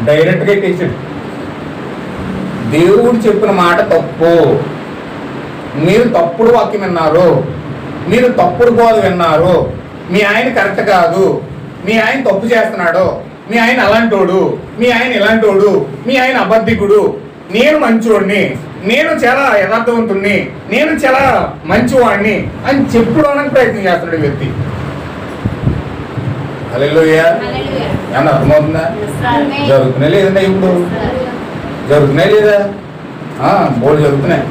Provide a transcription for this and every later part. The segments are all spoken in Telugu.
డైరెక్ట్గా ఎట్టేసాడు. దేవుడు చెప్పిన మాట తప్పు, మీరు తప్పుడు వాక్యం విన్నారు, మీరు తప్పుడు బోధ విన్నారు, మీ ఆయన కరెక్ట్ కాదు, మీ ఆయన తప్పు చేస్తున్నాడు, మీ ఆయన అలాంటోడు, మీ ఆయన ఇలాంటోడు, మీ ఆయన అబద్ధికుడు, నేను మంచివాడిని, నేను చాలా యథార్థవంతుణ్ణి, నేను చాలా మంచివాడిని అని చెప్పుకోవడానికి ప్రయత్నం చేస్తున్నాడు వ్యక్తి. హల్లెలూయా. ఏమన్నా అర్థమవుతుందా? జరుగుతున్నాయి లేదండి, ఇప్పుడు జరుగుతున్నాయి లేదా? బోర్డు జరుగుతున్నాయి.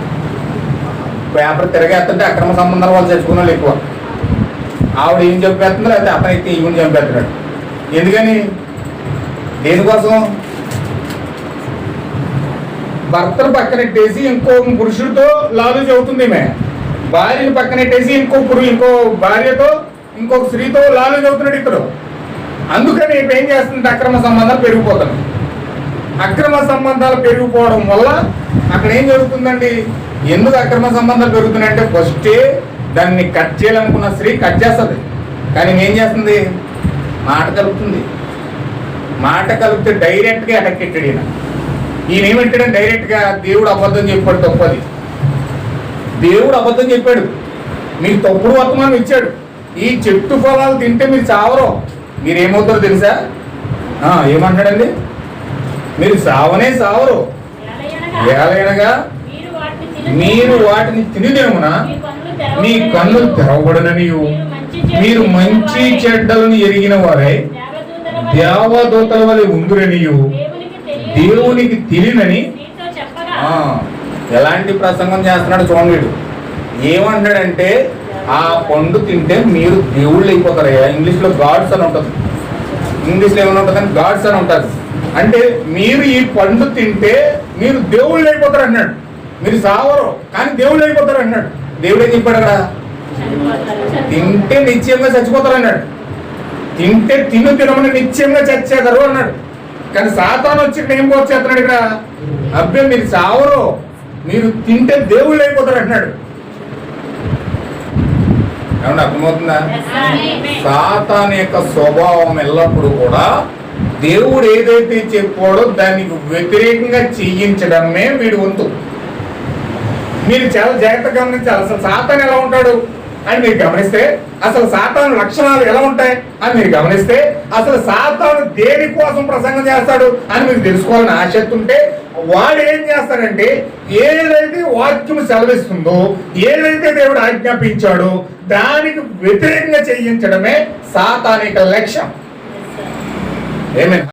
పేపర్ తిరగేస్తుంటే అక్రమ సంబంధాలు వాళ్ళు చచ్చుకున్న వాళ్ళు ఎక్కువ. ఆవిడ ఏం చంపేస్తుందో లేకపోతే అతనైతే ఈవిని చంపేస్తున్నాడు. ఎందుకని? దేనికోసం? భర్తను పక్కనెట్టేసి ఇంకో పురుషుడితో లాలు చెబుతుంది ఈమె, భార్యను పక్కనెట్టేసి ఇంకో భార్యతో ఇంకొక స్త్రీతో లాలు చెబుతున్నాడు ఇతడు. అందుకని ఇప్పుడు ఏం చేస్తుంది? అక్రమ సంబంధాలు పెరిగిపోతున్నాయి. అక్రమ సంబంధాలు పెరిగిపోవడం వల్ల అక్కడ ఏం జరుగుతుందండి? ఎందుకు అక్రమ సంబంధాలు పెరుగుతున్నాయంటే ఫస్టే దాన్ని కట్ చేయాలనుకున్న స్త్రీ కట్ చేస్తుంది, కానీ ఏం చేస్తుంది? మాట కలుపుతుంది. మాట కలిపితే డైరెక్ట్గా అటాక్ పెట్టాడు ఈయన ఏమంటాడని డైరెక్ట్గా దేవుడు అబద్ధం చెప్పాడు, తప్పది. దేవుడు అబద్ధం చెప్పాడు, మీకు తప్పుడు వర్తమానం ఇచ్చాడు. ఈ చెట్టు ఫలాలు తింటే మీరు చావరు, మీరేమవుతారో తెలుసా? ఏమంటాడండి? మీరు సావనే సావరు, ఏలైనగా మీరు వాటిని తినిదేమున మీ కన్నులు తెరవబడననియు మీరు మంచి చెడ్డలను ఎరిగిన వారై దేవదూతల వలె ఉందురనియు దేవునికి తెలియనని. ఎలాంటి ప్రసంగం చేస్తున్నాడు చూడండి. ఏమంటాడంటే ఆ పండు తింటే మీరు దేవుళ్ళు అయిపోతారయ్యా. ఇంగ్లీష్లో గాడ్స్ అని ఉంటుంది, ఇంగ్లీష్లో ఏమైనా ఉంటుందని గాడ్స్ అని ఉంటుంది. అంటే మీరు ఈ పండు తింటే మీరు దేవుళ్ళు అయిపోతారు అన్నాడు. మీరు సావరు కానీ దేవుళ్ళు అయిపోతారు అన్నాడు. దేవుడు ఏం చెప్పాడు అక్కడ? తింటే నిశ్చయంగా చచ్చిపోతారు అన్నాడు. తింటే తినమని నిశ్చయంగా చచ్చేదారు అన్నాడు. కానీ సాతాను వచ్చి ఇక్కడ ఏం పోచేస్తున్నాడు ఇక్కడ? అబ్బే మీరు సావరు, మీరు తింటే దేవుళ్ళు అయిపోతారు అన్నాడు. ఏమన్నా అర్థమవుతుందా? సాతాను యొక్క స్వభావం ఎల్లప్పుడూ కూడా దేవుడు ఏదైతే చెప్పాడో దానికి వ్యతిరేకంగా చెయ్యించడమే వీడి వంతు. మీరు చాలా జాగ్రత్తగా గమనించాలి. అసలు సాతాను ఎలా ఉంటాడు అని మీరు గమనిస్తే, అసలు సాతాను లక్షణాలు ఎలా ఉంటాయి అని మీరు గమనిస్తే, అసలు సాతాను దేనికోసం ప్రసంగం చేస్తాడు అని మీకు తెలుసుకోవాలని ఆసక్తి ఉంటే వాడు ఏం చేస్తాడంటే ఏదైతే వాక్యం సెలవిస్తుందో, ఏదైతే దేవుడు ఆజ్ఞాపించాడో దానికి వ్యతిరేకంగా చేయించడమే సాతానిక లక్ష్యం. ఏమైనా